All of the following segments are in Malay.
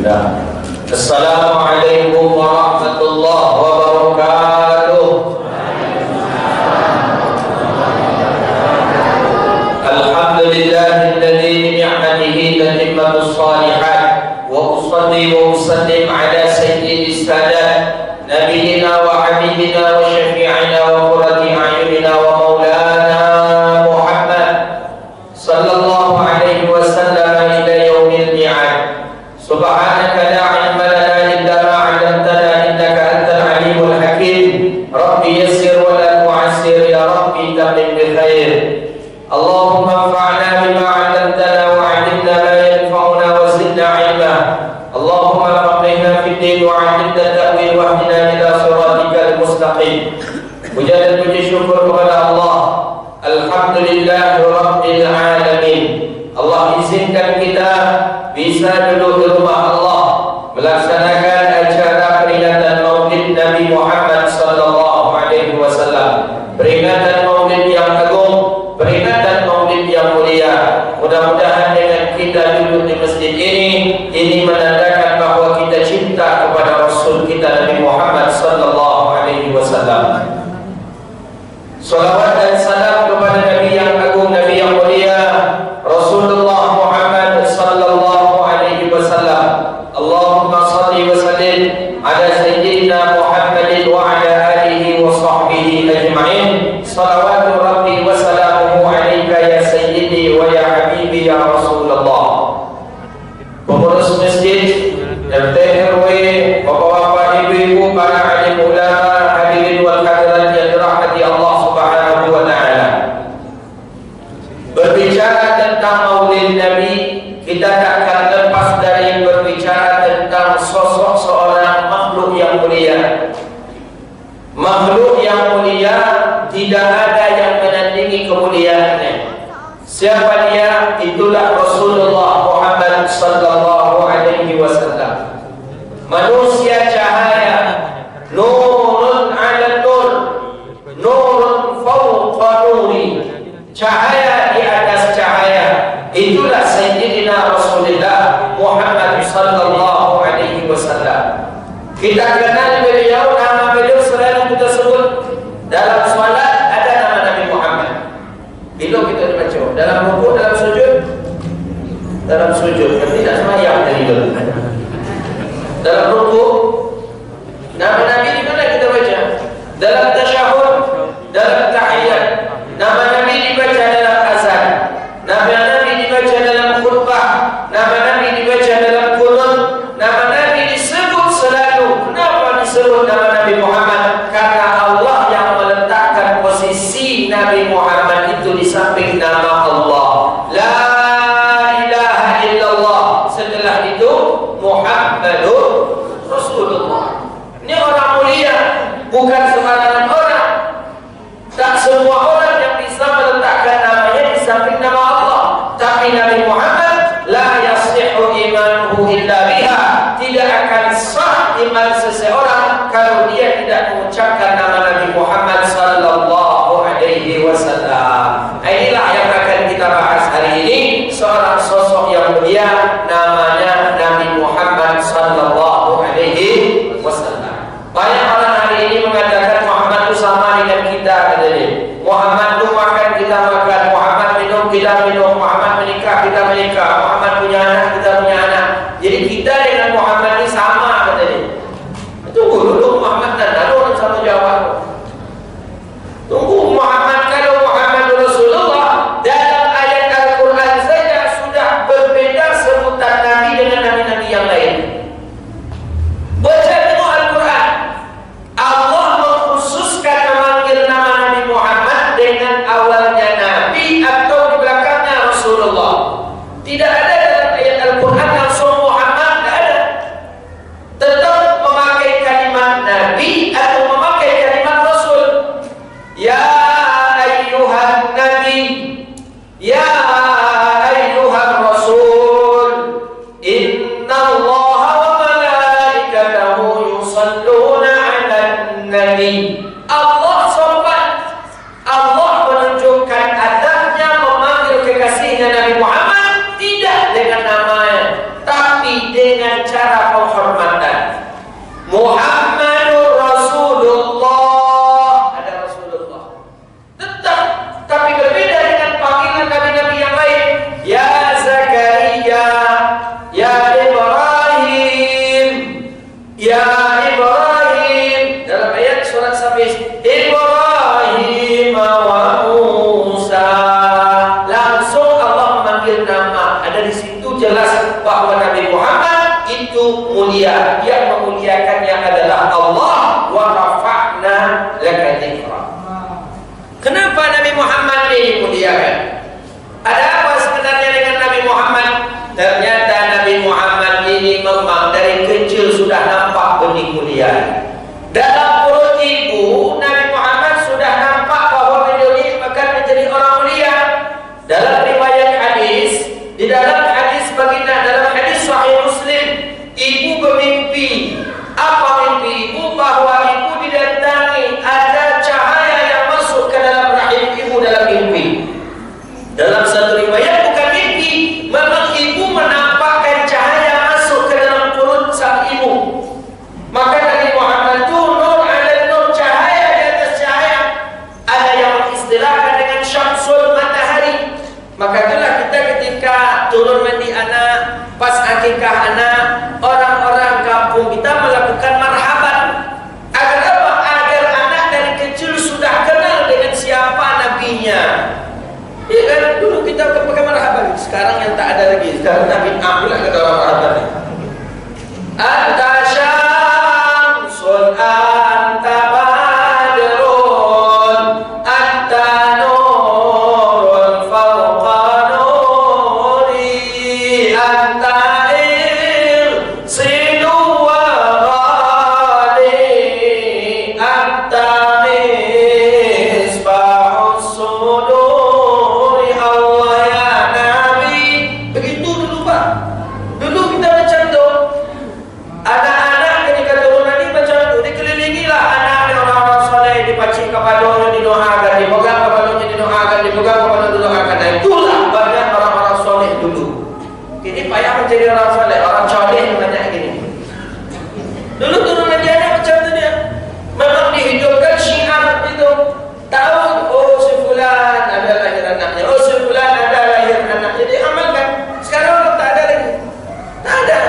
Assalamualaikum warahmatullahi wabarakatuh. Alhamdulillahilladzi bi ni'matihi tatimmu shalihat wa usalli wa usallim ala sayyidis sadat nabiyyina wa habibina wa syafi'ina wa qurrati a'yunina wa maulana Muhammad sallallahu alaihi wasallam ila yaumil mi'ad. Subhanaka la ilma lana illa ma 'allamtana innaka antal alimul hakim. Rabbi yassir wa la tu'assir ya rabbi tammim bil khair. Allahumma anfa'na bima 'allamtana wa 'allimna ma yanfa'una wa zidna 'ilma. Allahumma faqihna fid din wa 'allimna ta'wil wa hdina ila siratikal mustaqim. Puja dan puji syukur kepada Allah. Alhamdulillahi rabbil alamin. Allah izinkan kita bisa duduk di rumah Allah melaksanakan acara peringatan Maulid Nabi Muhammad sallallahu alaihi wasallam. Peringatan Maulid yang agung, peringatan Maulid yang mulia. Mudah-mudahan dengan kita duduk di masjid ini menandakan bahwa kita cinta kepada Rasul kita Nabi Muhammad sallallahu alaihi wasallam. Salawat dan salam kepada Nabi yang agung, Nabi yang mulia, Rasulullah Muhammad sallallahu alaihi wasallam. Allahumma salli wa sallim ala sayyidina Muhammadin wa ala alihi wa sahbihi ajma'in. Salawatu rabbi wa salamuhu alayka ya sayyidi wa ya habibi ya Rasulullah. Pengurus masjid, RT RW, bapak-bapak, ibu-ibu, para alim ulama, hadirin wal hadirat yang dirahmati Allah Subhanahu wa taala. Berbicara tentang Maulid Nabi, kita takkan lepas dari berbicara tentang sosok seorang makhluk yang mulia. Makhluk yang mulia tidak ada yang menandingi kemuliaannya. Siapa dia? Itulah Rasulullah Muhammad sallallahu alaihi wasallam. Manusia cahaya, nurun ala nur, nurun fawqa nuri, cahaya di atas cahaya. Itulah Sayyidina Rasulullah Muhammad sallallahu alaihi wasallam. Kita kenal beliau, nama beliau selalu kita sebut dalam salat, ada nama Nabi Muhammad. Bila kita baca dalam rukuk, dalam sujud, dalam sujud kan tidak sembahyang dari dulu. Dalam rukuk nama Nabi di mana kita baca? Dalam tasyahud, dalam tahiyat. Nama Nabi dibaca dalam azan. Nama Nabi dibaca dalam khutbah. Nama Nabi dibaca dalam qunut. Nama Nabi disebut selalu. Kenapa disebut nama Nabi Muhammad? Karena Allah yang meletakkan posisi Nabi Muhammad itu di samping nama Allah. La ilaha illallah. Setelah itu Muhammadur Rasulullah. Ini orang mulia, bukan sembarangan orang. Tak semua orang yang bisa meletakkan namanya di samping nama Allah. Tapi Nabi Muhammad la yasihhu imanuhu illa biha. Tidak akan sah iman seseorang kalau dia tidak mengucapkan nama Nabi Muhammad sallallahu alaihi wasallam. Inilah yang akan kita bahas hari ini. Seorang sosok yang mulia namanya Nabi Muhammad sallallahu alaihi wasallam. Banyak orang hari ini mengatakan Muhammad itu sama dengan kita, katanya. Muhammad itu makan, kita makan. Muhammad minum, kita minum. Muhammad menikah, kita menikah. Muhammad punya anak, kita punya anak. Jadi kita dengan Muhammad ini sama, katanya. Tunggu dulu Muhammad dan orang sama jawab. Tunggu Muhammad, kalau Muhammad Rasulullah dalam ayat Al-Quran saja sudah berbeda sebutan Nabi dengan nabi-nabi yang lain. Baca tengok Al-Quran. Allah mengkhususkan memanggil nama Nabi Muhammad dengan awalnya Nabi atau di belakangnya Rasulullah. Tidak ada dalam ayat Al-Quran langsung Muhammad, tidak ada. Tetap memakai kalimat Nabi atau memakai kalimat Rasul. Ya ayyuhan Nabi, ya ayyuhan Rasul, inna Allah wa malaikatahu yusalluna ala Nabi. Allah sopan, Allah menunjukkan adabnya memanggil kekasihnya Nabi Muhammad tidak dengan namanya, tapi dengan cara Ibrahim, dalam ayat surat Sabis, Ibrahim wa Musa. Langsung Allah memanggil nama. Ada di situ jelas bahwa Nabi Muhammad itu mulia. Yang memuliakannya adalah Allah. Wa rafa'na laka dzikra. Kenapa Nabi Muhammad ini dimuliakan? Ada apa sebenarnya dengan Nabi Muhammad? Ternyata Nabi Muhammad ini memang dari kecil sudah nampak benih mulia. Dalam perut ibu, Nabi Muhammad sudah nampak bahwa beliau ini akan menjadi orang mulia. Dalam riwayat hadis, di dalam hadis baginda, dalam hadis Sahih Muslim, ibu bermimpi. Apa mimpi ibu? Bahwa ibu didatangi ada cahaya yang masuk ke dalam rahim ibu dalam mimpi. Dalam satu riwayat bukan mimpi, memang ibu menampakkan cahaya masuk ke dalam perut sang ibu. Maka Nabi Muhammad itu nur ala nur, cahaya di atas cahaya. Ada yang mengistilahkan dengan syamsul matahari. Maka itulah kita ketika turun mandi anak, pas akikah anak, orang-orang kampung kita melakukan marhaban. Agar apa? Agar anak dari kecil sudah kenal dengan siapa nabinya. Ya kan, dulu kita pakai marhaban. Sekarang yang tak ada lagi. Sekarang Nabi ambil kata orang marhaban. Anta syamsun anta badrun anta nurun fawqa nuri anta irsilu wa ghali anta misbahus suduri Allah ya Nabi. Begitu dulu Pak. Dulu kita macam tu. Anak-anak ketika turun nanti macam tu, dikelilingilah anak dan orang-orang soleh, dipacik kepadanya, didoakan, dipegang kepadanya, didoakan, dipegang kepadanya, didoakan. Dan itulah banyak orang-orang soleh dulu. Kini payah menjadi orang soleh, orang soleh banyak gini. Dulu turun nanti anak macam tu dia. Memang dihidupkan syiar itu. Tahu, oh si fulan ada lahir anaknya, oh si fulan ada lahir anaknya, diamalkan. Sekarang orang tak ada lagi. Tak ada.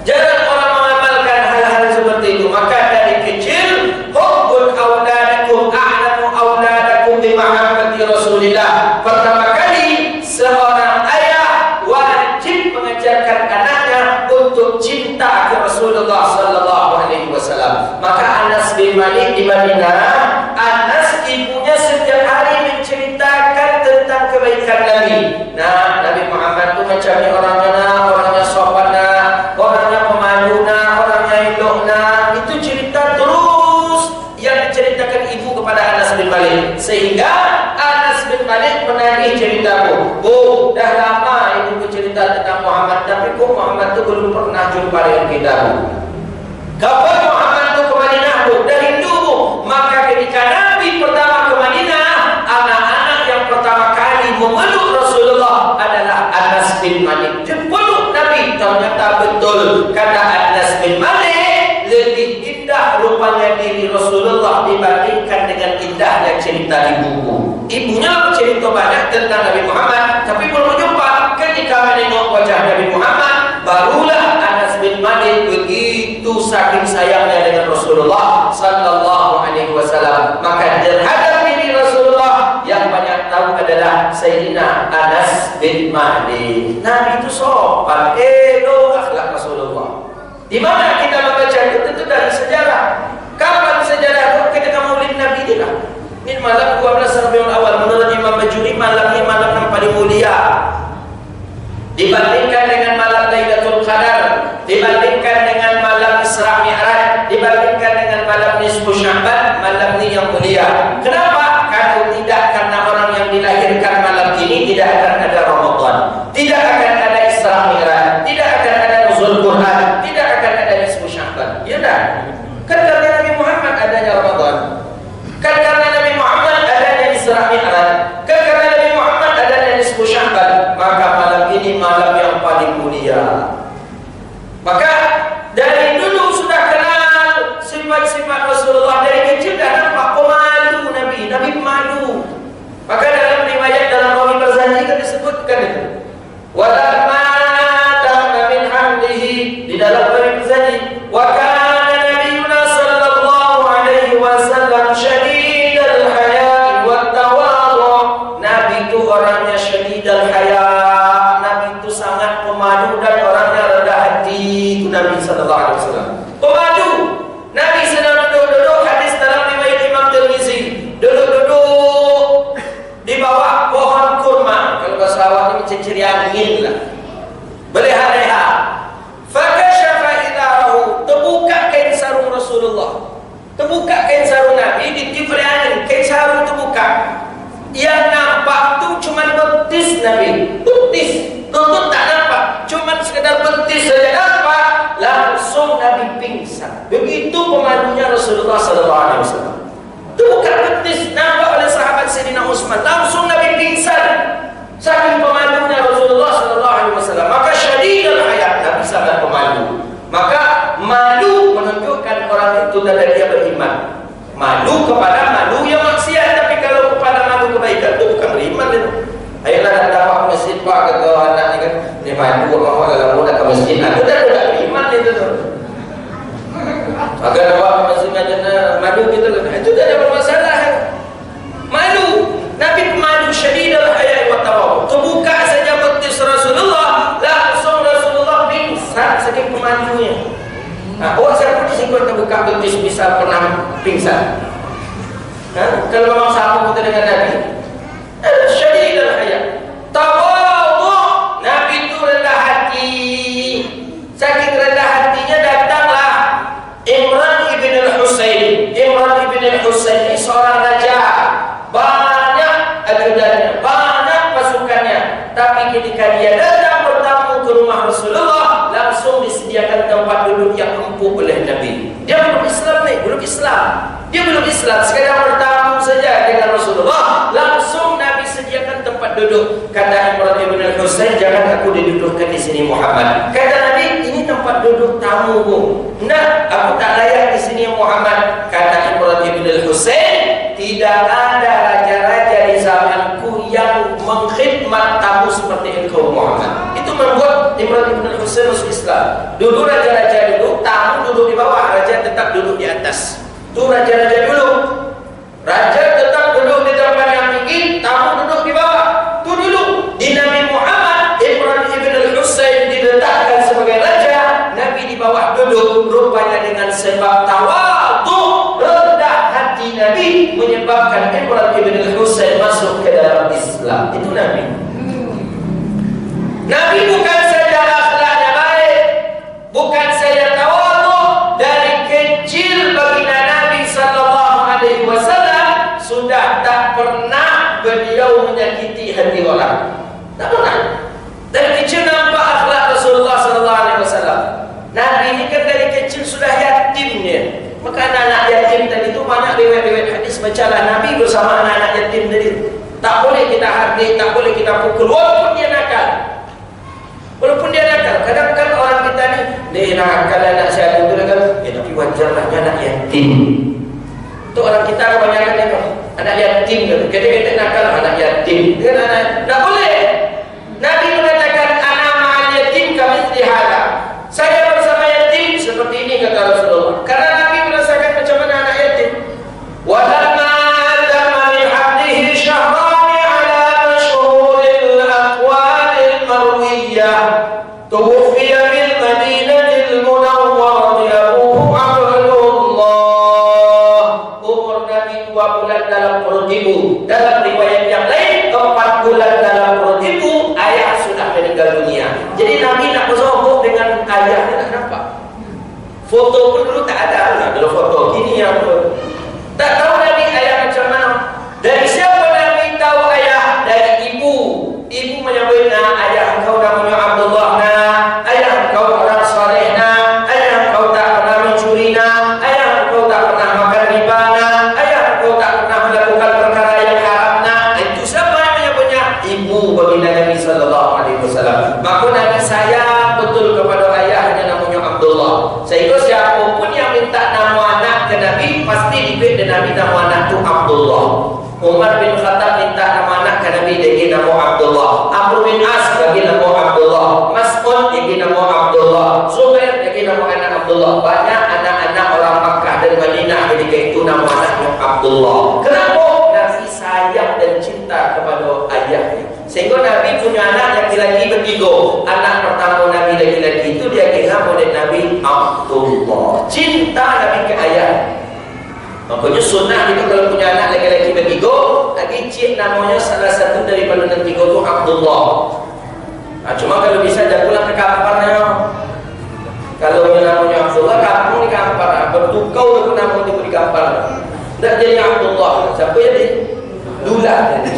Jarang orang mengamalkan hal-hal seperti itu. Maka dari kecil, hubbul auladakum a'lamu auladakum bi mahabbati Rasulillah. Pertama kali seorang ayah wajib mengajarkan anaknya untuk cinta ke Rasulullah sallallahu alaihi wasallam. Maka Anas bin Malik di Madinah, Anas ibunya setiap hari menceritakan tentang kebaikan Nabi. Nah, Nabi Muhammad itu macam ni orangnya, orangnya sopan, orangnya pemalu, orangnya elok. Itu cerita terus yang diceritakan ibu kepada Anas bin Malik. Sehingga Anas bin Malik menagih ceritaku. Oh, dah lama ibu bercerita tentang Muhammad, tapi kok Muhammad itu belum pernah jumpa dengan kita. Kapan Muhammad itu ke Madinah? Dah rindu. Maka ketika Nabi pertama ke Madinah, anak-anak yang pertama kali memeluk Rasulullah adalah Anas bin Malik. Dia peluk Nabi. Ternyata betul kata Anas bin Malik, lebih indah rupanya diri Rasulullah dibandingkan dengan indahnya cerita ibuku. Ibunya bercerita banyak tentang Nabi Muhammad, tapi belum jumpa. Ketika menengok wajah Nabi Muhammad, barulah Anas bin Malik begitu saking sayangnya dengan Rasulullah sallallahu alaihi wasallam. Maka terhadap diri Rasulullah yang banyak tahu adalah Sayyidina Anas bin Malik. Nabi itu sopan, akhlak Rasulullah. Di mana kita membaca itu? Tentu dari sejarah. Kapan sejarah itu? Ketika Maulid Nabi dia. Ini malam 12 Rabiul Awal menurut Imam Majuri malam ini malam yang paling mulia. Dibandingkan dengan malam Lailatul Qadar, dibandingkan dengan malam Isra Mi'raj, dibandingkan dengan malam Nisfu Sya'ban, malam ini yang mulia. Kenapa? Kalau tidak karena orang yang dilahirkan malam ini tidak akan ada Ramadan, tidak akan ada Isra Mi'raj, tidak akan ada Nuzul Quran, tidak akan ada Nisfu Sya'ban. Ya dah. Kan karena Nabi Muhammad adanya Ramadan. Kan karena Nabi Muhammad adanya Isra Mi'raj. Kan karena Nabi Muhammad adanya Nisfu Sya'ban. Maka malam ini malam yang paling mulia. Maka dari dulu sudah kenal sifat-sifat Rasulullah. Dari kecil dah nampak pemalu Nabi. Nabi pemalu. Maka dalam riwayat dalam Rawi Barzanji kan disebutkan itu. Walamma tamma min hamdihi, di dalam Rawi Barzanji, wa kana nabiyuna Terbuka kain sarung Nabi, ditiup oleh angin, kain sarung terbuka. Yang nampak tu cuma betis Nabi, betis, tutup tak nampak, cuma sekedar betis saja nampak. Langsung Nabi pingsan. Begitu pemalunya Rasulullah SAW. Terbuka betis, nampak oleh sahabat Sayyidina Utsman, langsung Nabi pingsan. Saking pemalunya Rasulullah SAW. Maka syadidul hayat, Nabi sangat pemalu. Maka malu menunjukkan orang itu dan dia beriman. Malu kepada malu yang maksiat, tapi kalau kepada malu kebaikan itu bukan beriman itu. Ayolah datang ke masjid Pak, kata anak ni kan, ni malu orang kalau mau datang ke masjid, itu dah beriman itu tu. Maka bawa ke masjid macam malu gitu, itu dah ada masalah. Malu, Nabi pemalu syadidul hayat wa tawabu. Terbuka saja betis Rasulullah, langsung Rasulullah pingsan saking pemalunya. Awak siapa di sini terbuka betis bisa pernah pingsan? Kalau memang sama kita dengan Nabi, syadidul hayat, tawadhu. Nabi itu rendah hati. Saking rendah hatinya datanglah Imran ibn al-Husayn. Imran ibn al-Husayn ini seorang raja, banyak ajudannya, banyak pasukannya. Tapi ketika dia datang bertamu ke rumah Rasulullah, langsung disediakan tempat duduk yang empuk oleh Nabi. Dia belum Islam nih, belum Islam. Dia belum Islam, sekadar bertamu saja dengan Rasulullah, langsung Nabi sediakan tempat duduk. Kata Imran ibn al-Husayn, jangan aku didudukkan di sini Muhammad. Kata Nabi, ini tempat duduk tamumu. Nah, aku tak layak di sini Muhammad. Kata Imran ibn al-Husayn, tidak ada raja-raja di zamanku yang mengkhidmat tamu seperti engkau Muhammad. Itu membuat Imran ibn al-Husayn masuk Islam. Dulu raja-raja duduk, tamu duduk di bawah, raja tetap duduk di atas. Itu raja-raja dulu. Raja tetap duduk di tempat yang tinggi, tamu duduk di bawah. Itu dulu. Di Nabi Muhammad, Imran ibn al-Husayn diletakkan sebagai raja, Nabi di bawah duduk. Rupanya dengan sebab tawadhu, rendah hati Nabi, menyebabkan Imran ibn al-Husayn masuk ke dalam Islam. Itu Nabi. Nabi bukan saja akhlaknya baik, bukan saja tawadhu, dari kecil baginda Nabi sallallahu alaihi wasallam sudah tak pernah beliau menyakiti hati orang. Tak pernah. Dari kecil nampak akhlak Rasulullah sallallahu alaihi wasallam. Nabi ini kan dari kecil sudah yatimnya. Maka anak-anak yatim tadi itu banyak riwayat-riwayat hadis, bacalah Nabi bersama anak-anak yatim tadi. Tak boleh kita hardik, tak boleh kita pukul, walaupun dia nakal. Walaupun dia nakal, kadang-kadang orang kita ni, dia nakal anak saya itu nakal, tapi wajarlah anak yatim. Itu orang kita kebanyakan itu anak yatim, kadang-kadang nakal anak yatim. Dia anak, tak boleh. Nabi mengatakan anak ma'al yatim kami istihada. Saya bersama yatim seperti ini kata Rasulullah. Karena Nabi merasakan macam mana anak yatim. Walamma tamma min habdihi syahrani ala mashhuril aqwalil marwiyah. Tuwfiya bil Madinatil Munawwarah Abu Abdullah. Umur Nabi 2 bulan dalam perut ibu. Dalam riwayat yang lain 4 bulan dalam perut ibu, ayah sudah meninggal dunia. Jadi Nabi nak bersohbah dengan ayahnya tak nampak. Foto pun dulu tak ada. Kalau foto gini yang tak tahu Nabi ayah macam mana. Dari siapa Nabi tahu ayah? Dari ibu. Ibu menyebut, ayah engkau namanya Abdullah, ayah engkau orang soleh, ayah engkau tak pernah mencuri, ayah engkau tak pernah makan riba, ayah engkau tak pernah melakukan perkara yang haram. Itu siapa yang menyebutnya? Ibu baginda Nabi sallallahu alaihi wasallam. Maka Nabi sayang betul kepada ayahnya namanya Abdullah. Sehingga siapapun yang minta nama anak ke Nabi, pasti diberi Nabi nama anak itu Abdullah. Umar bin Khattab minta nama anak ke Nabi, dia nama Abdullah. Amr bin As bagi nama Abdullah. Mas'ud dia nama Abdullah. Zubair dia nama anak Abdullah. Banyak anak-anak orang Makkah dan Madinah ketika itu nama anaknya Abdullah. Kenapa? Nabi sayang dan cinta kepada ayahnya. Sehingga Nabi punya anak laki-laki bertiga. Anak pertama Nabi laki-laki itu dia kira model Nabi Abdullah. Cinta Nabi ke ayah. Makanya sunnah itu kalau punya anak laki-laki bertiga, lagi cik namanya salah satu daripada yang tiga itu Abdullah. Cuma kalau bisa jangan pulang ke kamparnya. Kalau namanya Abdullah, kampung di kampar. Bertukau itu nama di kampar. nak jadi Abdullah. Siapa jadi? Dullah jadi.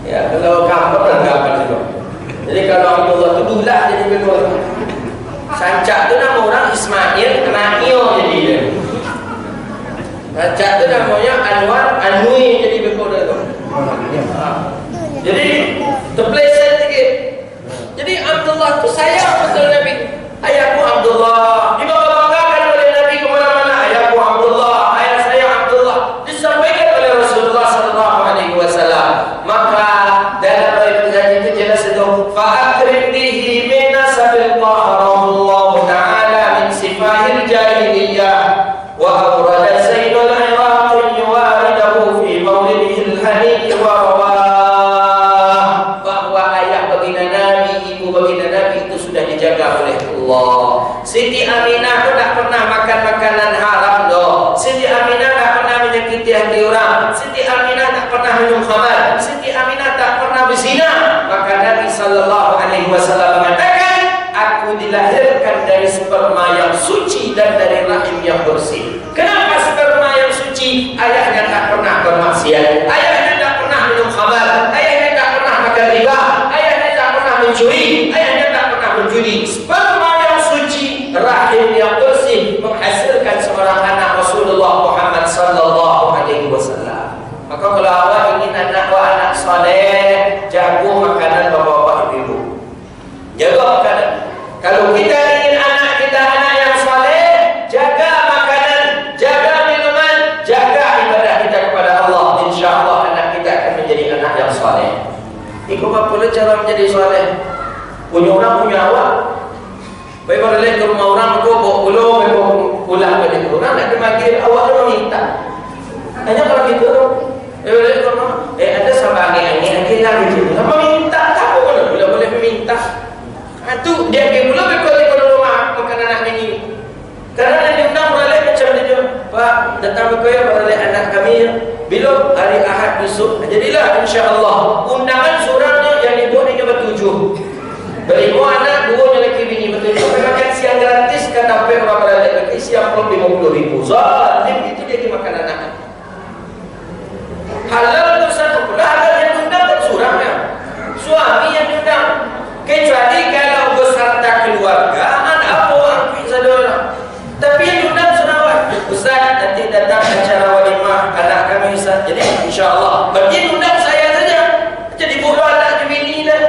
Ya, kalau kamu pernah apa itu? Jadi kalau Abdullah itu Dullah jadi betul. Sancak itu nama orang Ismail, Naio jadi dia. Sancak itu namanya Anwar, Anui jadi betul itu. Jadi terpleset sikit. Jadi Abdullah itu sayang betul Nabi. Ayahku Abdullah dibanggakan oleh Nabi kemana-mana. Ayahku Abdullah, ayah saya Abdullah, disampaikan oleh Rasulullah SAW. Maka dalam ayat itu jelas itu, fa'akrim bihi min nasabil qahrallahu ta'ala min sifahil jahiliyah wa awrada Zainul Iraqi waridahu fi mawlidihil hanif wa rawah, bahwa ayah baginda Nabi, ibu baginda Nabi itu sudah dijaga oleh Allah. Siti Aminah itu tak pernah makan makanan haram doh. Siti Aminah tak pernah menyakiti hati orang. Siti Aminah tak pernah minum khamar. Siti Aminah tak pernah berzina. Maka Nabi SAW mengatakan, aku dilahirkan dari sperma yang suci dan dari rahim yang bersih. Kenapa sperma yang suci? Ayahnya tak pernah bermaksiat, ayahnya tak pernah minum khamar, ayahnya tak pernah makan riba, ayahnya tak pernah mencuri, ayahnya tak pernah menjudi. Sperma yang suci, rahim yang bersih menghasilkan seorang anak Rasulullah Muhammad SAW. Maka kalau awak ingin anak saleh, jaga makanan bapak-bapak ibu-ibu. Jaga makanan. Kalau kita ingin anak kita anak yang saleh, jaga makanan, jaga minuman, jaga ibadah kita kepada Allah. InsyaAllah anak kita akan menjadi anak yang saleh. Ikut apa cara menjadi saleh? Punya orang punya awak. Baik balik ke rumah orang, kau bawa pulau, bawa pulang balik ke orang, nak dimanggil awak tu minta. Hanya kalau gitu tu, balik ke rumah, ada sampai angin lagi je. Apa minta? Tak apa boleh minta. Itu dia pergi pula berkali ke rumah makan anak ini. Kerana dia undang balik macam dia, Pak datang berkaya balik anak kami. Bila hari Ahad besok, jadilah insya-Allah undangan surangnya yang dibuat ini bertujuh. Beribu anak, dua lelaki bini betul-betul. Makan siang gratis, kata apa orang balik lagi siang pun 50,000. Zalim itu dia dimakan anak. Halal tu satu pula, halal yang diundang tak surangnya. Suami yang diundang. Kecuali kalau beserta keluarga, anak apa orang saudara. Tapi yang diundang sunawat. Ustaz, nanti datang acara walimah anak kami Ustaz. Jadi insya-Allah, berarti diundang saya saja. Jadi bukan anak bini lah.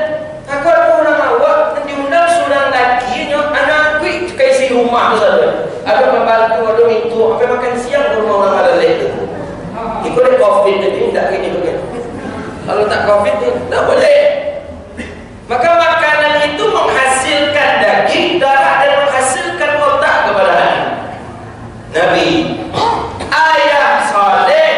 Aku ada orang awak yang diundang surang lagi anak aku kaisi rumah saja. Ada membantu, ada mintu, apa makan siang rumah orang ada lagi. Ikut COVID jadi tidak ini begitu. Kalau tak COVID ni tak boleh. Maka makanan itu menghasilkan daging, darah dan menghasilkan otak kepada Nabi. Ayah saleh,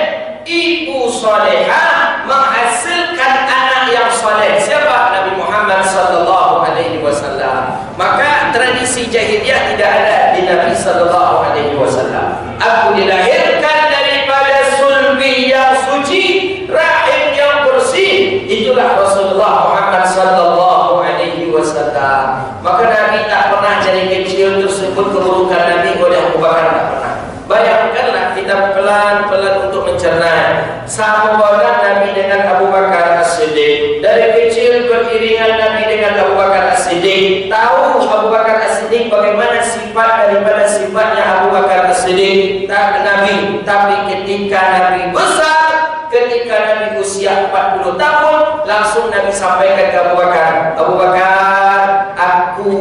ibu salehah menghasilkan anak yang saleh. Siapa? Nabi Muhammad sallallahu alaihi wasallam. Maka tradisi jahiliyah tidak ada di Nabi sallallahu alaihi wasallam. Aku dilahirkan daripada sulbi yang suci, rahim yang bersih. Itulah Rasulullah Muhammad sallallahu alaihi wasallam. Maka Nabi tak pernah dari kecil tersebut keburukan Nabi oleh Abu Bakar, tak pernah. Bayangkanlah kita pelan-pelan untuk mencerna sahabat Nabi dengan Abu Bakar As-Siddiq. Dari kecil beriringan Nabi dengan Abu Bakar As-Siddiq. Tahu Abu Bakar As-Siddiq bagaimana sifat daripada sifatnya Abu Bakar As-Siddiq tak Nabi. Tapi ketika Nabi besar, ketika Nabi usia 40 tahun, langsung Nabi sampaikan ke Abu Bakar, Abu Bakar, aku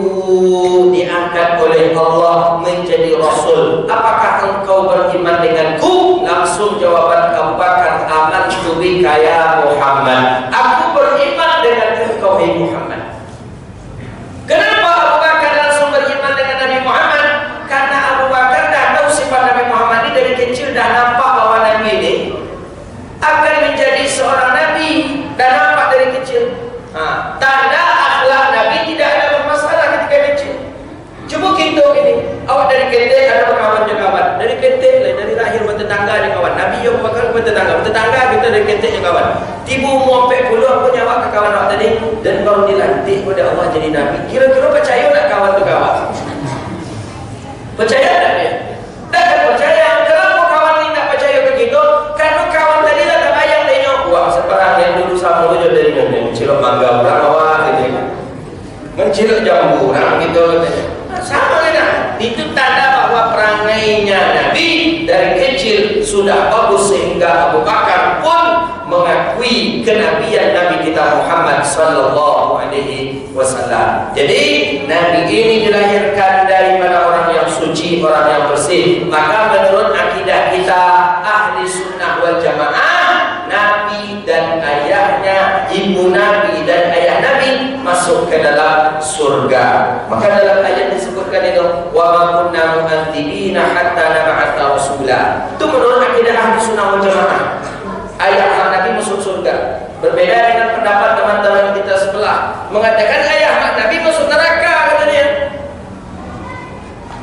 diangkat oleh Allah menjadi Rasul. Apakah engkau beriman denganku? Langsung jawaban Abu Bakar, amantu bika ya Muhammad. Aku beriman dengan engkau hai Muhammad. Kenapa Abu Bakar langsung beriman dengan Nabi Muhammad? Karena Abu Bakar dah tahu sifat Nabi Muhammad ini dari kecil, dah nampak bahwa Nabi ini akan menjadi seorang Nabi, dan nampak dari kecil. Tanda akhlak Nabi tidak ada bermasalah ketika kecil. Cuba kita ini, awak dari ketek ada berkawan je kawan, dari ketek dari lahir bertetangga je kawan. Nabi yang bakal bertetangga kita dari ketek je kawan. Tiba umur 40 apa nyawa ke kawan awak tadi, dan baru dilantik oleh Allah jadi Nabi. Kira-kira percaya tak kawan tu kawan? Percaya tak dia? kecil jambu orang gitu katanya. Sama kan? Itu tanda bahwa perangainya Nabi dari kecil sudah bagus sehingga Abu Bakar pun mengakui kenabian Nabi kita Muhammad sallallahu alaihi wasallam. Jadi Nabi ini dilahirkan daripada orang yang suci, orang yang bersih. Maka menurut akidah kita ahli sunnah wal jamaah, Nabi dan ayahnya, ibu Nabi dan ayah Nabi masuk ke dalam surga. Maka dalam ayat disebutkan itu, wa ma kunna mu'adzibina hatta nab'atha rasula. Itu menurut akidah ahli sunnah wal jamaah. Ayah Nabi masuk surga. Berbeda dengan pendapat teman-teman kita sebelah, mengatakan ayah Nabi masuk neraka katanya.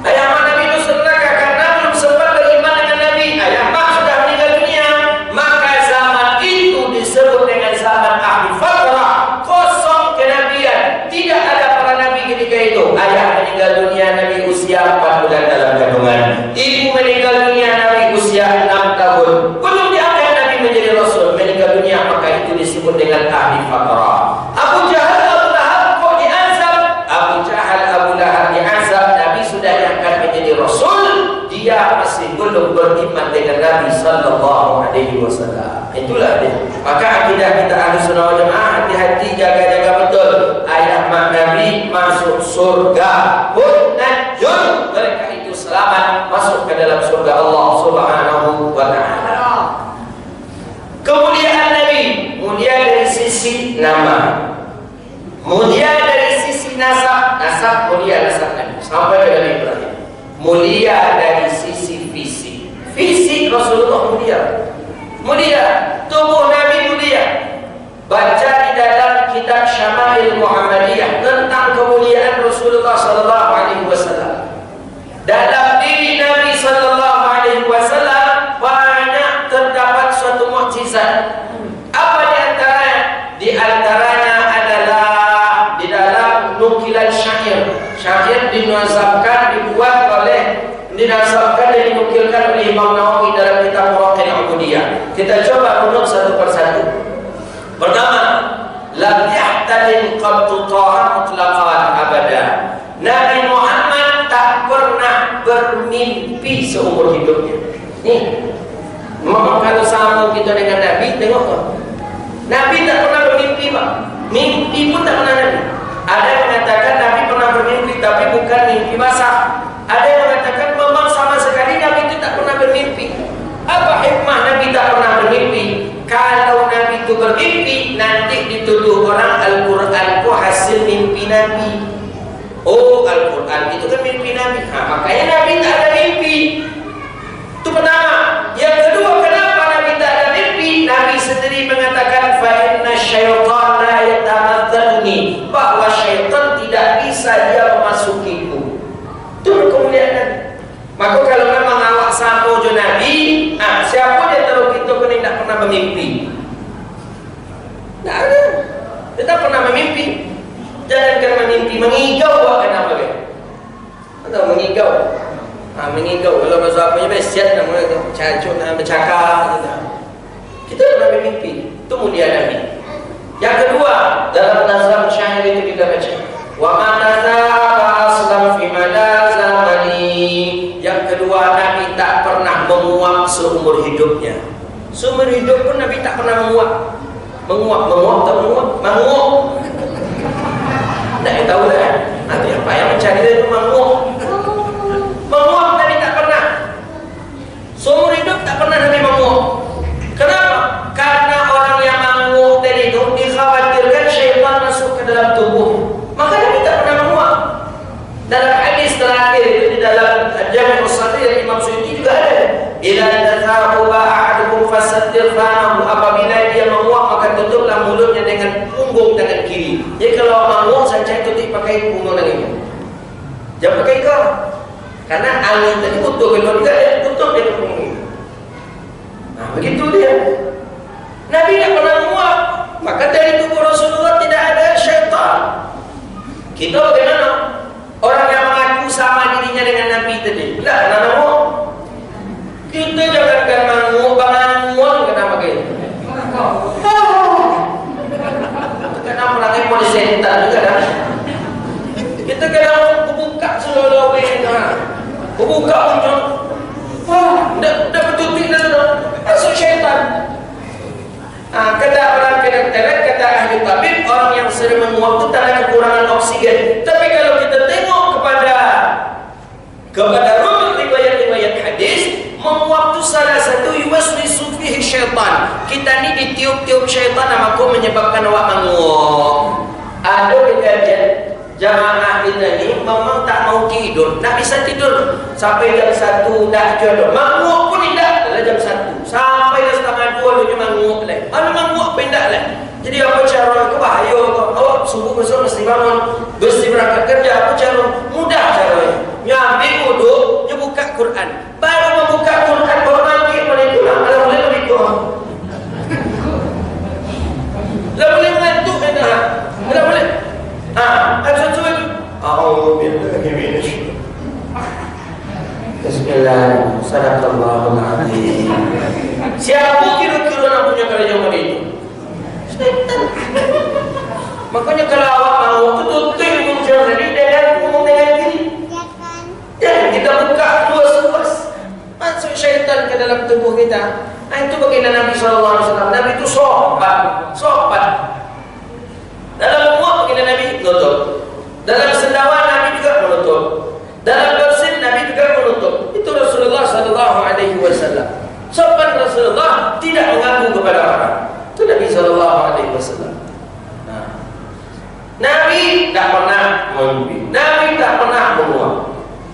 Ayah Nabi masuk neraka karena belum sempat beriman dengan Nabi. Ayah sudah meninggal dunia. Maka zaman itu disebut dengan zaman ahli fatrah, kosong kenabian. Tidak ada para nabi ketika itu. Ayah meninggal dunia, Nabi usia 4 bulan dalam kandungan. Ibu meninggal dunia, Nabi usia 6 tahun. Belum diangkat Nabi menjadi Rasul, meninggal dunia. Maka itu disebut dengan ahli fatrah. Abu Jahal, Abu Lahab kok diazab? Abu Jahal, Abu Lahab diazab. Nabi sudah diangkat menjadi Rasul, dia masih belum beriman dengan Nabi sallallahu alaihi wasallam. Itulah dia. Maka akidah kita ahli sunnah wal jamaah, hati-hati, jaga-jaga betul. Ayah mak Nabi masuk surga, hum najun, mereka itu selamat masuk ke dalam surga Allah subhanahu wa ta'ala. Kemuliaan Nabi mulia dari sisi nama, mulia dari sisi nasab. Nasab mulia, nasab Nabi sampai ke Nabi Ibrahim. Mulia dari sisi fisik. Fisik Rasulullah mulia, mulia. Tubuh Nabi mulia. Baca di dalam kitab Syama'il Muhammadiyah tentang kemuliaan Rasulullah sallallahu alaihi wasallam. Dalam diri Nabi sallallahu alaihi wasallam banyak terdapat suatu mukjizat. Apa di antaranya? Di antaranya adalah di dalam nukilan syair. Syair dinasabkan dan dinukilkan oleh Imam Nawawi dalam kitab Muraqil Ubudiyah. Kita coba runut satu persatu. Pertama, lam yahtalin qattu ta'a mutlaqan abada. Nabi Muhammad tak pernah bermimpi seumur hidupnya. Nih, memang kalau sama kita dengan Nabi, tengok tak? Nabi tak pernah bermimpi, Pak. Mimpi pun tak pernah Nabi. Ada yang mengatakan Nabi pernah bermimpi, tapi bukan mimpi basah. Ada yang mengatakan memang sama sekali Nabi itu tak pernah bermimpi. Apa hikmah Nabi tak pernah bermimpi? Kalau Nabi itu bermimpi, nanti dituduh orang Al-Quran itu hasil mimpi Nabi. Oh, Al-Quran itu kan mimpi Nabi. Makanya Nabi tak ada mimpi. Itu pertama. Yang kedua, kenapa Nabi tak ada mimpi? Nabi sendiri mengatakan fa inna syaitan la yatamazzalni, bahwa syaitan tidak bisa dia memasukiku. Itu kemuliaan Nabi. Maka kalau memang awak sama jo Nabi, siapa dia tahu kita kena tidak pernah bermimpi? Tak ada. Dia tak pernah bermimpi. Jangankan bermimpi, mengigau awak kena apa dia? Atau mengigau? Mengigau. Kalau bahasa apanya besiat namanya tu, cacut, bercakap gitu. Kita tak pernah bermimpi. Itu mulia Nabi. Yang kedua, dalam nazam syair itu kita baca, wa ma nazaba aslam fi madal zamani. Yang kedua, Nabi tak pernah menguap seumur hidupnya. Seumur hidup pun Nabi tak pernah menguap. Menguap tak menguap? Menguap. Tak tahu lah. Nanti apa yang mencari itu menguap. Menguap Nabi tak pernah. Seumur hidup tak pernah Nabi menguap. Kenapa? Karena orang yang menguap tadi itu dikhawatirkan syaitan masuk ke dalam tubuh. Maka Nabi tak pernah menguap. Dalam hadis terakhir itu di dalam Jami' As-Saghir Imam Suyuti juga ada. Ila tathaquba ahadukum fasaddir fanahu, apabila dia menguap maka tutuplah mulutnya dengan punggung tangan kiri. Jadi kalau menguap saja tutup pakai punggung tangan kiri. Jangan pakai kau. Karena angin tadi butuh keluar juga dia tutup dengan punggung. Begitu dia. Nabi tak pernah menguap. Maka dari tubuh Rasulullah tidak ada syaitan. Kita bagaimana? Orang yang mengaku sama dirinya dengan Nabi tadi, tidak pernah menguap. Kita jangankan menguap, bangun kenapa gitu? Kenapa lagi mau disentak juga dah? buka muncul, wah, dah betul-betul dah masuk syaitan. Kata orang kedokteran, kata ahli tabib, orang yang sering menguap itu tanda kekurangan oksigen. Tapi kalau kita tengok kepada rumah riwayat-riwayat hadis, menguap itu salah satu yuwaswisu fihi syaitan. Kita ni ditiup-tiup syaitan, maka menyebabkan awak menguap. Ada kejadian jamaah kita ni memang tak mau tidur, tak bisa tidur sampai jam 1 dah jodoh. Menguap pun tidak dalam jam 1 sampai dah setengah 2 dia menguap lagi. Menguap pindah lagi. Jadi apa cara ke bahaya kau? Awak subuh besok mesti bangun, mesti berangkat kerja. Apa cara? Mudah caranya. Nyambil wuduk, dia buka Quran. Baru membuka Quran, baru mandi boleh pulang. Kalau boleh lebih kurang. Kalau boleh mengantuk dah. Kalau boleh. Sesuatu itu. A'udzubillahi minasyaitanir rajim. Bismillah. Sadaqallahul azim. Siapa kira-kira nak punya kerajaan ini? Syaitan. Makanya kalau awak mau betul-betul muncul dari dalam ngomong dengan diri. Jangan kita buka luas-luas. Masuk syaitan ke dalam tubuh kita. Itu baginda Nabi SAW. Nabi itu sopan. Dalam muak baginda Nabi menutup. Dalam sendawa Nabi juga menutup. Dalam bersin Nabi juga menutup. Itu Rasulullah SAW. Sopan Rasulullah, tidak mengganggu kepada orang. Itu Nabi SAW. Nabi tak pernah memimpi. Nabi tak pernah menguap.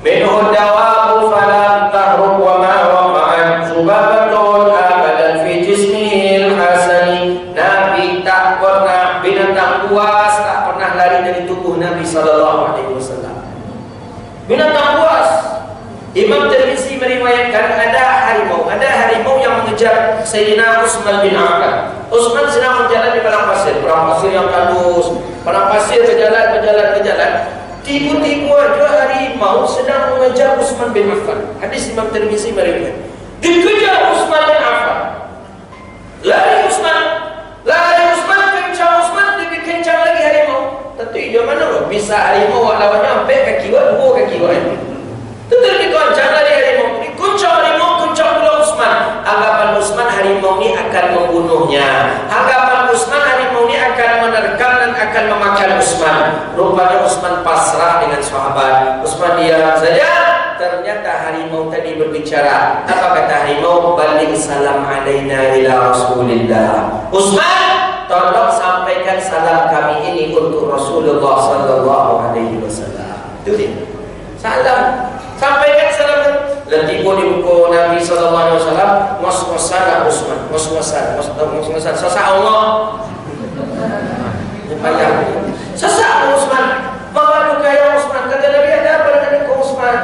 Minhu dawabu falam tahrub wa ma waqa'at subabatun abadan fi jismihil hasani. Nabi tak pernah, binatang buas tak pernah lari dari tubuh Nabi SAW. Binatang buas. Imam Tirmizi meriwayatkan ada harimau yang mengejar Sayyidina Utsman bin Affan. Utsman sedang berjalan di padang pasir yang tandus, padang pasir berjalan. Tiba-tiba ada harimau sedang mengejar Utsman bin Affan. Hadis Imam Tirmizi meriwayatkan. Dikejar Utsman bin Affan. Lari Utsman, kencang Utsman, lebih kencang lagi harimau. Tentu dia mana bisa harimau lawannya sampai kaki dua kaki. Tentu dikoncang lari harimau. Dikuncang pula Utsman. Anggapan Utsman harimau ini akan membunuhnya. Anggapan Utsman harimau ini akan menerkam dan akan memakan Utsman. Rupanya Utsman pasrah dengan sahabat. Utsman diam saja. Ternyata harimau tadi berbicara. Apa kata harimau? Balik salam alaina ila Rasulillah. Utsman, tolong sampaikan salam kami ini untuk Rasulullah sallallahu alaihi wasallam. Itu dia. Salam. Sampaikan salam. Letipo di buku Nabi sallallahu alaihi wasallam, waswasan Utsman, waswasan. Sasa Allah. Banyak. Sasa Utsman. Mengadu kaya Utsman. Kata Nabi, ada apa dengan Utsman?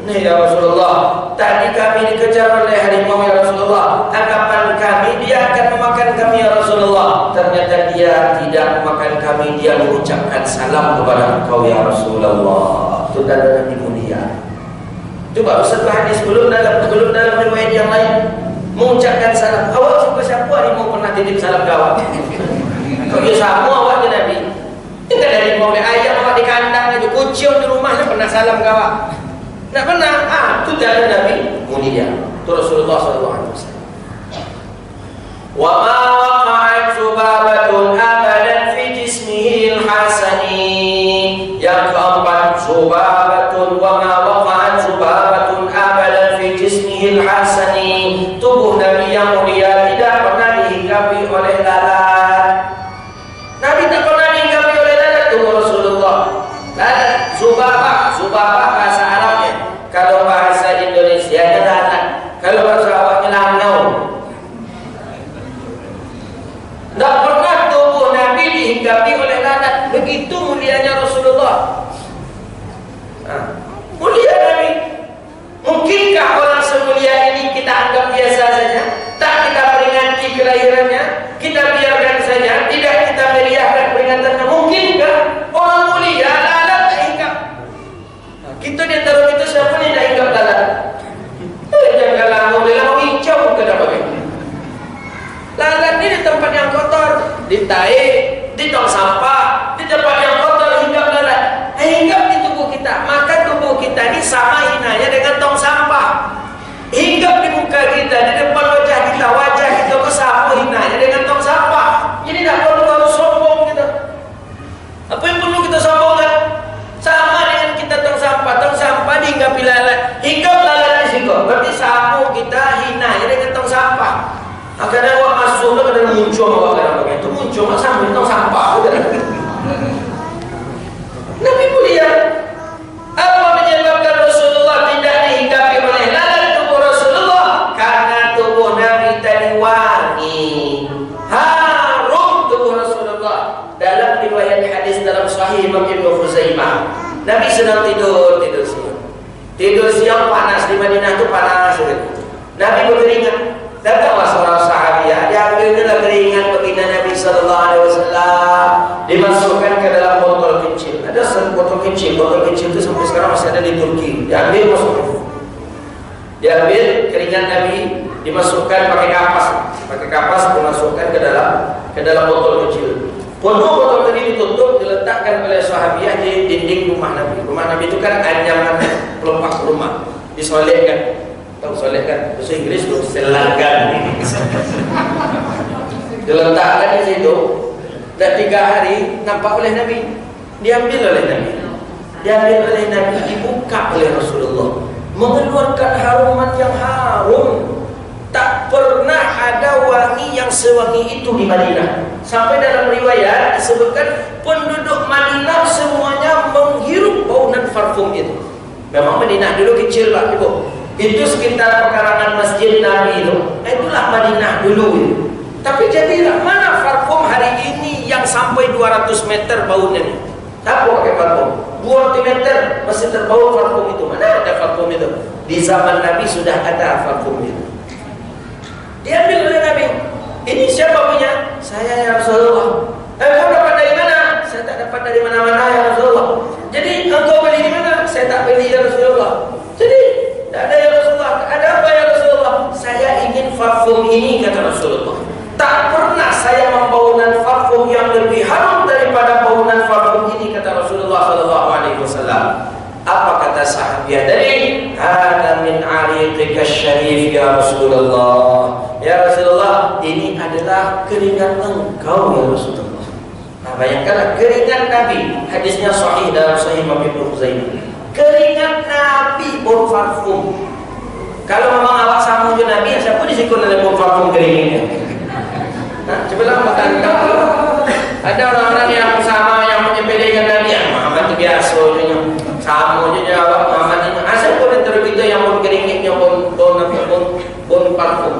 Nih ya Rasulullah, tadi kami dikejar oleh harimau ya Rasulullah. Anggapan kami dia akan memakan kami ya Rasulullah. Ternyata dia tidak memakan kami. Dia mengucapkan salam kepada engkau ya Rasulullah. Itu tanda Nabi mulia. Coba satu hadis belum dalam riwayat yang lain mengucapkan salam. Awak suka siapa harimau pernah titip salam ke awak? Kau dia sama awak ke Nabi. Tidak ada harimau oleh ayam awak di kandang aja, kucing di rumahnya pernah salam ke awak. Tak pernah. Itu tanda Nabi mulia. Itu Rasulullah SAW. Wa ma waqa'at subabatun abadan fi jismihil hasani. Yang keempat, subabatun wa ma waqa'at subabatun abadan fi jismihil hasani. Tubuh Nabi yang mulia tidak pernah dihinggapi oleh lalat. Nabi tak pernah dihinggapi oleh lalat. Tubuh Rasulullah. Lalat, subabah bahasa Arabnya. Kalau bahasa Indonesia nya lalat. Kalau bahasa Arabnya langau. Tak pernah tubuh Nabi dihinggapi oleh lalat. Begitu mulianya Rasulullah. Mulia Nabi. Mungkinkah orang semulia ini kita anggap biasa saja? Tak kita peringati kelahirannya? Kita biarkan saja? Tidak kita meriahkan peringatannya? Mungkinkah orang mulia lalat tak hinggap? Kita di antara kita siapa ni tak hinggap lalat? Janganlah mau hijau ke dapat. Lalat ni di tempat yang kotor, di taik, di tong sampah, di tempat yang kotor hinggap lalat. Hinggap di tubuh kita. Maka tubuh kita ini sama hinanya dengan tong sampah. Hinggap di muka kita, di depan wajah kita kesapu hinanya dengan tong sampah. Jadi tak perlu harus sombong kita. Apa yang perlu kita sombongkan? Sama dengan kita tong sampah dihinggapi lalat. Hinggap lalat di situ. Berarti sapu kita hinanya dengan tong sampah. Kadang awak masuk, kadang muncul awak kadang begitu muncul, sambil tong sampah. Nabi mulia, apa menyebabkan Rasulullah tidak dihinggapi oleh lalat tubuh Rasulullah? Karena tubuh Nabi tadi wangi, harum tubuh Rasulullah. Dalam riwayat hadis dalam Sahih Imam Ibnu Khuzaimah, Nabi sedang tidur siang. Tidur siang panas di Madinah itu panas. Nabi berkeringat. Datanglah seorang sahabiah, diambilnya keringat baginda Nabi sallallahu alaihi wasallam, dimasukkan ke dalam botol kecil. Ada botol kecil itu sampai sekarang masih ada di Turki. Diambil keringat Nabi, dimasukkan pakai kapas dimasukkan ke dalam botol kecil. Penuh botol tadi ditutup, diletakkan oleh sahabiah di dinding rumah Nabi. Rumah Nabi itu kan anyaman pelompak rumah, disolehkan. Tahu soleh kan? Bahasa Inggris itu selagan. Diletakkan di situ. Dan 3 hari nampak oleh Nabi. Diambil oleh Nabi. Dibuka oleh Rasulullah. Mengeluarkan haruman yang harum. Tak pernah ada wangi yang sewangi itu di Madinah. Sampai dalam riwayat disebutkan penduduk Madinah semuanya menghirup bauan parfum itu. Memang Madinah dulu kecil Pak Ibu. Itu sekitar pekarangan masjid Nabi itu. Itulah Madinah dulu itu. Tapi jadilah mana parfum hari ini yang sampai 200 meter baunya ni? Siapa pakai parfum? 2 meter masih terbau parfum itu. Mana ada parfum itu? Di zaman Nabi sudah ada parfum itu. Diambil oleh Nabi. Ini siapa punya? Saya ya Rasulullah. Kau dapat dari mana? Saya tak dapat dari mana-mana ya Rasulullah. Jadi engkau beli di mana? Saya tak beli ya Rasulullah. Jadi tak ada ya Rasulullah. Ada apa ya Rasulullah? Saya ingin parfum ini, kata Rasulullah. Tak pernah saya membaunan parfum yang lebih harum daripada baunan parfum ini, kata Rasulullah sallallahu alaihi wasallam. Apa kata sahabiah tadi? Hada min ariqika syarif ya Rasulullah. Ya Rasulullah, ini adalah keringat engkau ya Rasulullah. Nah, bayangkanlah keringat Nabi. Hadisnya sahih dalam Sahih Imam Ibnu Khuzaimah. Keringat Nabi bau parfum. Kalau memang awak sama dengan Nabi, siapa disikun oleh bau parfum keringnya? Nah, cobalah makan. Ada orang-orang yang sama yang menyepelekan Nabi. Muhammad itu biasa aja, sama aja awak Muhammad ini. Asal pun antara kita yang bau keringnya bau parfum.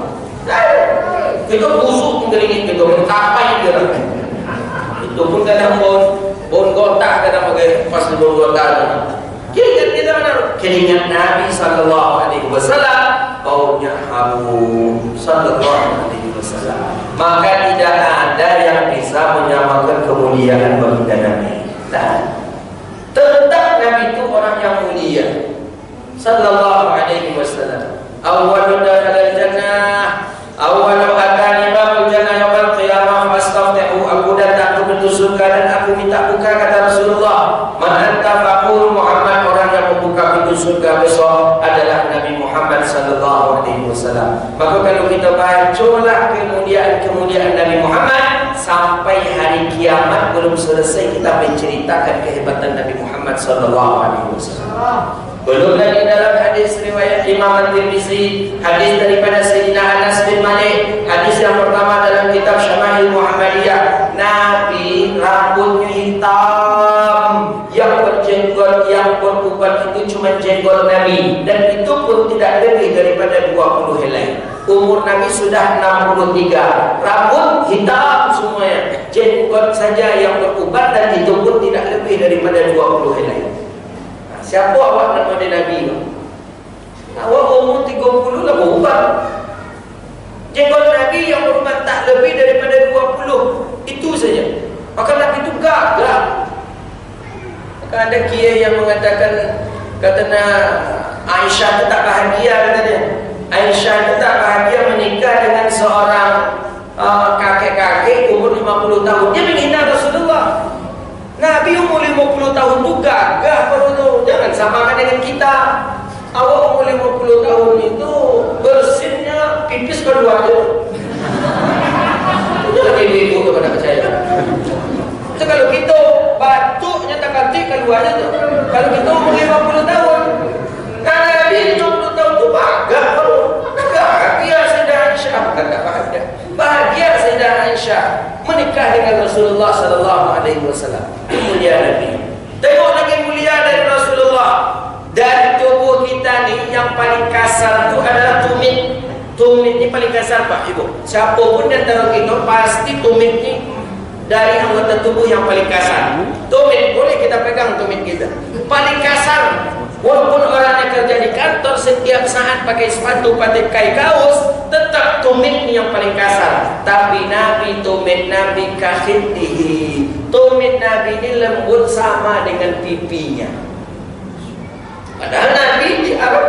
Kita busuk keringnya kita, mencapai dia. Itu pun kadang bau gotak, kadang pakai pas bau gotak. Keringat kita mana? Keringat Nabi sallallahu alaihi wasallam baunya harum sallallahu alaihi wasallam. Maka tidak ada yang bisa menyamakan kemuliaan baginda Nabi. Tetap Nabi itu orang yang mulia sallallahu alaihi wasallam. Awwalu dakhalal jannah, awwalu atani babul jannah yaumil qiyamah fastaftihu. Aku datang ke pintu surga dan aku minta buka, kata Rasulullah. Man anta faqul Muhammad, orang yang membuka pintu surga besok adalah Nabi Muhammad sallallahu alaihi wasallam. Maka kalau kita bacalah kemuliaan Nabi Muhammad sampai hari kiamat belum selesai kita menceritakan kehebatan Nabi Muhammad sallallahu alaihi wasallam. Belum lagi dalam hadis riwayat Imam At-Tirmizi, hadis daripada Sayyidina Anas bin Malik, hadis yang pertama dalam kitab Syama'il Muhammadiyah. Nabi rambutnya hitam, yang berjenggot, yang beruban itu cuma jenggot Nabi, dan itu pun tidak lebih daripada 20 helai. Umur Nabi sudah 63, rambut hitam semuanya, jenggot saja yang beruban, dan itu pun tidak lebih daripada 20 helai. Siapa awak nak pada Nabi? Awak umur 30 lah berubat. Jenggot Nabi yang berubat tak lebih daripada 20. Itu saja. Maka Nabi itu gagah. Maka ada kiai yang mengatakan, katanya Aisyah itu tak bahagia, katanya Aisyah itu tak bahagia menikah dengan seorang kakek-kakek umur 50 tahun. Dia menghina Rasulullah. Nabi umur 50 tahun itu gagah baru tu. Jangan samakan dengan kita. Awak umur 50 tahun itu bersinnya pipis kedua aja. Itu lagi ibu kepada saya. Itu kalau kita batuknya tak kantik keluar aja tuh. Kalau kita umur 50 tahun, karena Nabi 50 tahun itu bahagia Sayyidah Aisyah, bukan tak bahagia. Bahagia Sayyidah Aisyah menikah dengan Rasulullah sallallahu alaihi wasallam. Mulia Nabi. Tengok lagi mulia dari Rasulullah. Dari tubuh kita ni yang paling kasar itu adalah tumit. Tumit ni paling kasar Pak Ibu. Siapa pun di antara kita pasti tumit ni dari anggota tubuh yang paling kasar. Tumit boleh kita pegang tumit kita. Paling kasar. Walaupun orang yang kerja di kantor setiap saat pakai sepatu, pakai kaos, tetap tumit ni yang paling kasar. Tapi Nabi tumit Nabi kakhiddihi. Tumit Nabi ni lembut sama dengan pipinya. Padahal Nabi di Arab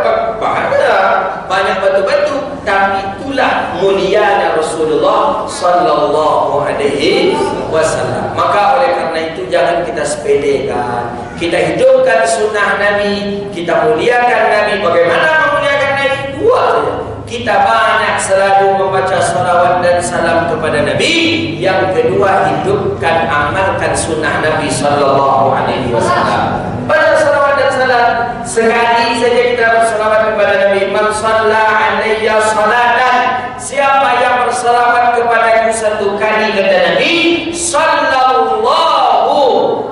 banyak batu-batu, tapi itulah mulianya Rasulullah sallallahu alaihi wasallam. Maka oleh karena itu jangan kita sepedekan. Kita hidupkan sunnah Nabi, kita muliakan Nabi. Bagaimana memuliakan Nabi? Dua saja. Kita banyak selalu membaca salawat dan salam kepada Nabi. Yang kedua, hidupkan, amalkan sunnah Nabi sallallahu alaihi wasallam. Baca salawat dan salam. Sekali saja kita bersalawat kepada Nabi. Man shalla alayya salatan, siapa yang bersalawat kepadaku satu kali, kata Nabi, sallallahu,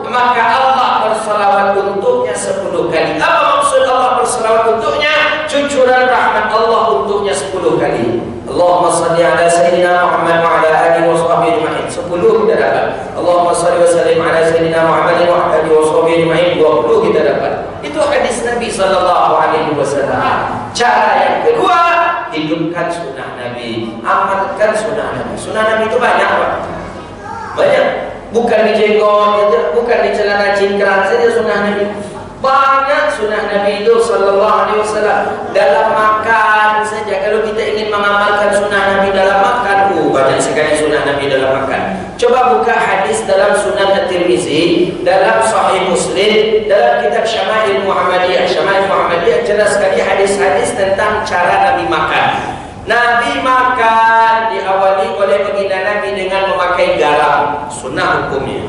maka Allah bersalawat untuknya 10 kali. Apa maksud Allah bersalawat untuknya? Cucuran rahmat Allah untuknya 10 kali. Allahumma salli ala sayyidina Muhammad wa ala alihi wa sahbihi ajma'in. 10 kita dapat. Allahumma salli wa sallim ala sayyidina Muhammad wa ala alihi wa sahbihi ajma'in. 20 kita dapat. Itu hadis Nabi sallallahu alaihi wasallam. Cara yang kedua, hidupkan sunnah Nabi, amalkan sunnah Nabi. Sunnah Nabi itu banyak, Pak. Banyak. Bukan di jenggot saja, bukan di celana cingkrang saja sunnah Nabi. Banyak sunnah Nabi itu sallallahu alaihi wasallam. Dalam makan saja, kalau kita ingin mengamalkan sunnah Nabi dalam makan, banyak sekali sunnah Nabi dalam makan. Coba buka hadis dalam Sunan At-Tirmizi, dalam Sahih Muslim, dalam kitab Syama'il Muhammadiyah. Syama'il Muhammadiyah jelas sekali hadis-hadis tentang cara Nabi makan. Nabi makan diawali oleh baginda Nabi dengan memakai garam, sunnah hukumnya.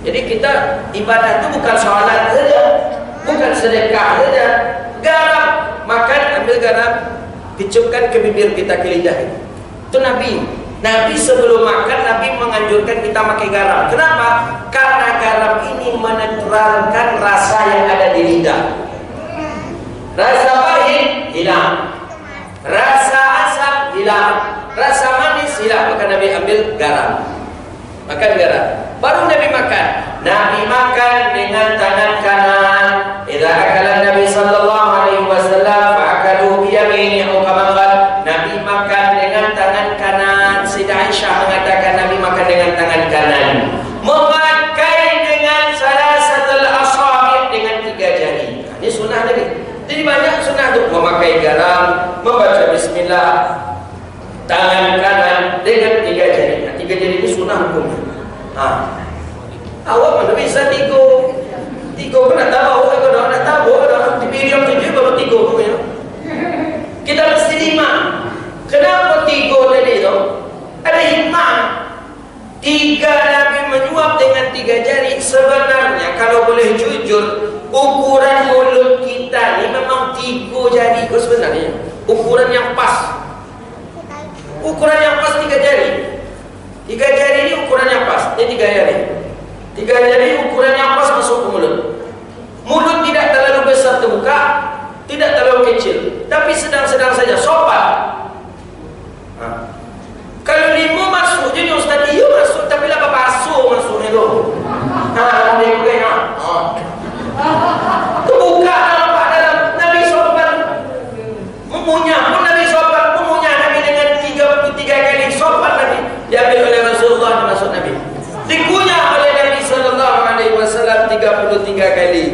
Jadi kita ibadah itu bukan salat saja, bukan sedekah saja. Garam, makan ambil garam, picupkan ke bibir kita, ke lidah. Itu Nabi. Nabi sebelum makan, Nabi menganjurkan kita pakai garam. Kenapa? Karena garam ini menetralkan rasa yang ada di lidah. Rasa pahit hilang, rasa asam hilang, rasa manis hilang. Maka Nabi ambil garam, makan garam. Baru Nabi makan. Nabi makan dengan tangan kanan. Idza akala Nabi sallallahu alaihi wasallam fa'akalu bi yaminihi qamaran. Nabi makan dengan tangan kanan. Sayyidah Aisyah mengatakan Nabi makan dengan tangan kanan. Memakai dengan salasatul asabi', dengan 3 jari. Ini sunnah Nabi. Jadi banyak sunnah itu, memakai garam, membaca bismillah, tangan kanan dengan 3 jari. 3 jari ini sunnah hukumnya. Awak mana bisa tigo kena tahu, kalau nak tahu, kalau dipilih yang 7 baru tigo punya. Kita mesti 5. Kenapa tigo tadi tu? Ada hikmah. 3 Nabi menyuap dengan 3 jari. Sebenarnya kalau boleh jujur, ukuran mulut kita ni memang 3 jari. Kau sebenarnya ukuran yang pas. Ukuran yang pas 3 jari. 3 jari ini ukuran yang pas. Ini 3 jari. 3 jari ukuran yang pas masuk ke mulut. Mulut tidak terlalu besar terbuka, tidak terlalu kecil, tapi sedang-sedang saja, sopan. Kalau 5 masuk, jadi Ustaz dia masuk, tapi lah basuh masuknya tu. Dia pegang. Terbuka nampak dalam. Nabi sopan. Memunyah pun Nabi sopan. Memunyah Nabi dengan 33 kali sopan Nabi. Diambil oleh Rasulullah, masuk Nabi. Dikunyah oleh Nabi sallallahu alaihi wasallam 33 kali.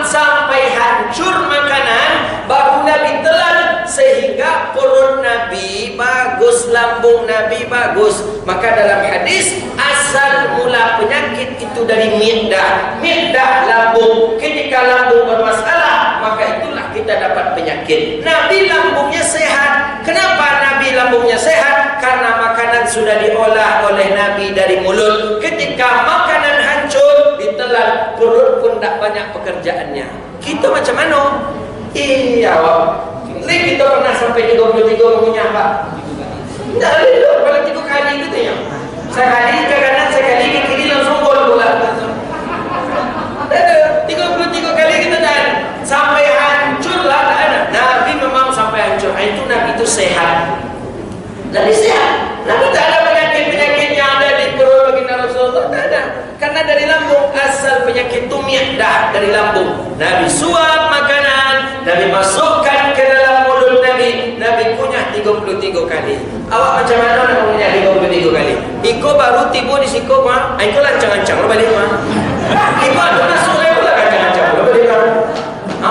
Sampai hancur makanan, baru Nabi telan sehingga perut Nabi bagus, lambung Nabi bagus. Maka dalam hadis, asal mula penyakit itu dari mi'dah. Mi'dah lambung. Ketika lambung bermasalah, maka itulah kita dapat penyakit. Nabi lambungnya sehat. Kenapa Nabi lambungnya sehat? Karena makanan sudah diolah oleh Nabi dari mulut. Ketika makanan hancur, ditelan, perut pun tak banyak pekerjaannya. Kita macam mana? Iya, kita pernah sampai 33 mengunyah, Pak. Tidak ada, kalau 3 kali gitu ya. Sekali ke kanan, sekali ke kiri, langsung gol bola. 33 kali kita dan sampai hancur lah, tak ada. Nabi memang sampai hancur. Itu Nabi itu sehat. Nabi sehat. Nabi tak ada penyakit-penyakit yang ada di perut baginda Rasulullah, tak ada. Karena dari lambung asal penyakit tumiak dah dari lambung. Nabi suap makanan, Nabi masukkan ke dalam mulut Nabi. Nabi kunyah 33 kali. Awak macam mana nak kunyah 33 kali? Iko baru tiba di siku mah, iko lancang-lancang lo balik mah. Iko ada masuk lagi pula lancang-lancang lo balik mah.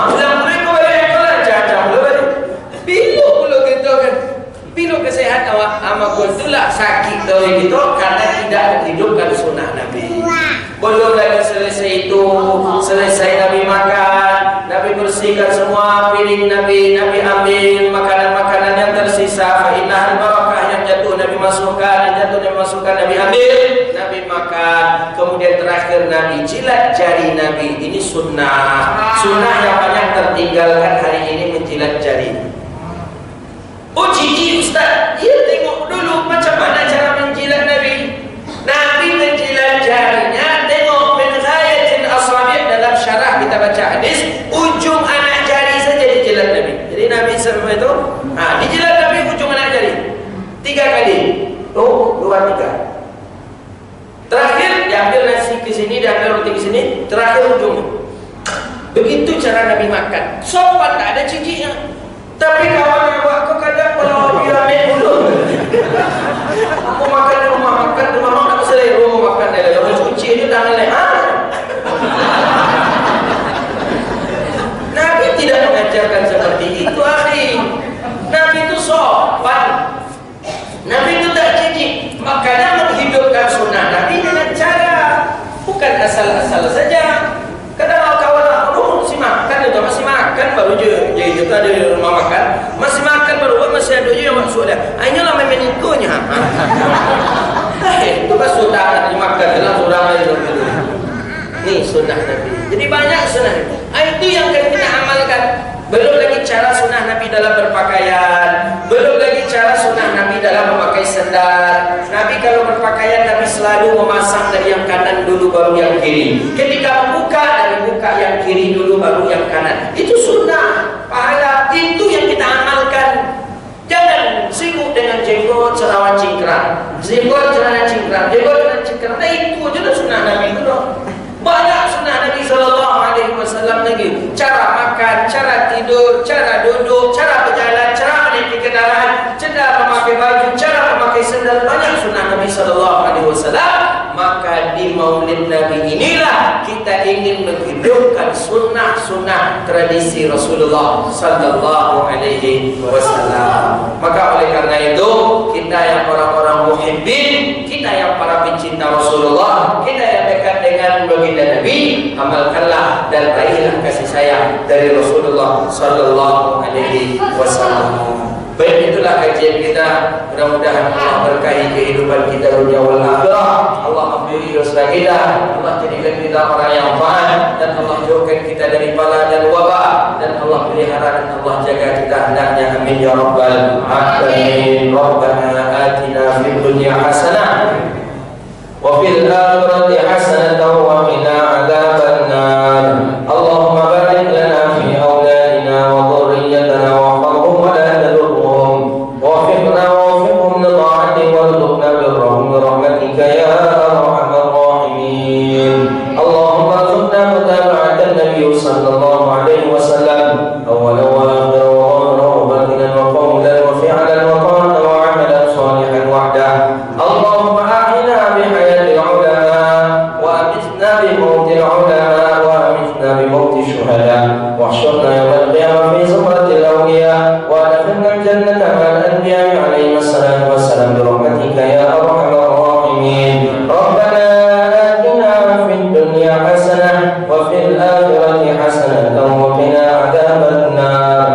Pulang mereka balik iko lancang-lancang lo balik. Bila pula kita kan? Bila kesehat awak ama itulah sakit dari kita karena tidak menghidupkan sunnah Nabi. Belum lagi selesai itu, selesai Nabi makan, Nabi bersihkan semua piring Nabi, Nabi ambil makanan-makanan yang tersisa, fa'innahan barakah yang jatuh Nabi masukkan, yang jatuh Nabi masukkan, Nabi ambil, Nabi makan. Kemudian terakhir Nabi jilat jari Nabi. Ini sunnah, sunnah yang banyak tertinggalkan hari ini, menjilat jari. Oh cici Ustaz, dia tengok dulu macam mana cara menjilat Nabi. Nabi menjilat jarinya, tengok min ghayatil asabi', dalam syarah kita baca hadis, ujung anak jari saja dijilat Nabi. Jadi Nabi SAW itu, dijilat Nabi ujung anak jari 3 kali. Oh, 2, 3. Terakhir diambil nasi ke sini, diambil roti ke sini, terakhir ujung. Begitu cara Nabi makan. Sopan, tak ada cicinya. Tapi kawan awak kau kadang kalau dia ambil mulut. Aku makan di rumah makan, rumah makan tak selera rumah makan dia. Kalau cuci itu tangan leher. Nabi tidak mengajarkan seperti itu, akhi. Nabi itu sopan. Nabi itu tak cici. Makanya menghidupkan sunnah Nabi dengan cara, bukan asal-asal saja. Kadang kawan aku masih makan itu, masih makan baru je. Jadi kita ada rumah makan, masih makan baru, masih ada je yang masuk dah. Inilah memang ikonya. Itu kan sudah dimakan dalam surah itu. Ini sunnah Nabi. Jadi banyak sunnah. Itu yang kita amalkan. Belum lagi cara sunnah Nabi dalam berpakaian, belum lagi cara sunnah Nabi dalam memakai sandal. Nabi kalau berpakaian, Nabi selalu memasang dari yang kanan dulu baru yang kiri. Ketika membuka, dari buka yang kiri dulu baru yang kanan. Itu sunnah, pahala. Itu yang kita amalkan. Jangan sibuk dengan jenggot cerawan cingkrang, jenggot celana cingkrang, jenggot celana cingkrang. Nah itu aja sunnah Nabi itu dong. Banyak sunnah Nabi SAW lagi. Cara makan, cara tidur, cara duduk, cara berjalan, cara menaiki kendaraan, cara memakai baju, cara memakai sandal. Banyak sunnah Nabi SAW. Maka di Maulid Nabi inilah kita ingin menghidupkan sunnah-sunnah tradisi Rasulullah Sallallahu Alaihi Wasallam. Maka oleh karena itu, kita yang orang-orang muhibbin, kita yang para pencinta Rasulullah, kita yang dekat dengan baginda Nabi, amalkanlah dan raihlah kasih sayang dari Rasulullah Sallallahu Alaihi Wasallam. Baik, itulah kajian kita. Mudah-mudahan Allah berkahi kehidupan kita dunia wal akhirah. Allah ampuni dosa kita, Allah jadikan kita orang yang faham, dan Allah jauhkan kita dari bala dan wabah, dan Allah pelihara dan Allah jaga kita hendaknya. Amin ya rabbal alamin. Rabbana atina fid dunya hasanah wa fil akhirati hasanatan wa qina adzabannar. Allahumma barik lana fi auladina wa dhurriyyatina wa qahhum wa la tadurhum wa fiqna wa fiqhum li ta'atik warzuqna birrahum bi rahmatika ya arhamar rahimin. Allahumma arzuqna mutaba'atan nabiy sallallahu alaihi wasallam awwalan wa akhiran wa qawlan wa batinan wa qawlan wa fi'lan wa ta'atan wa 'amalan salihan wahdah. Allahumma a'ina bi hayatil ulama wa amitna bi mautil ulama wa amitna bi mauti syuhada wa ahsyurna yawmal qiyamah fi zumratil awliya wa adkhilna al-jannata ma'al anbiya'i alaihi wassalatu wassalam bi rahmatika ya arhamar rahimin. Rabbana atina fid dunya hasanah wa fil akhirati hasanatan wa qina adzabannar.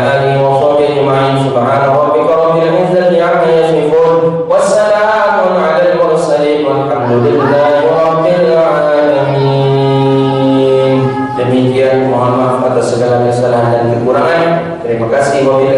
alihi wa sahbihi ajma'in. Subhana rabbika rabbil izzati 'amma yasifun. Wassalamun 'alal mursalin walhamdulillahi rabbil alamin. Demikian, mohon maaf atas segala kesalahan dan kekurangan. Terima kasih. Wabillahi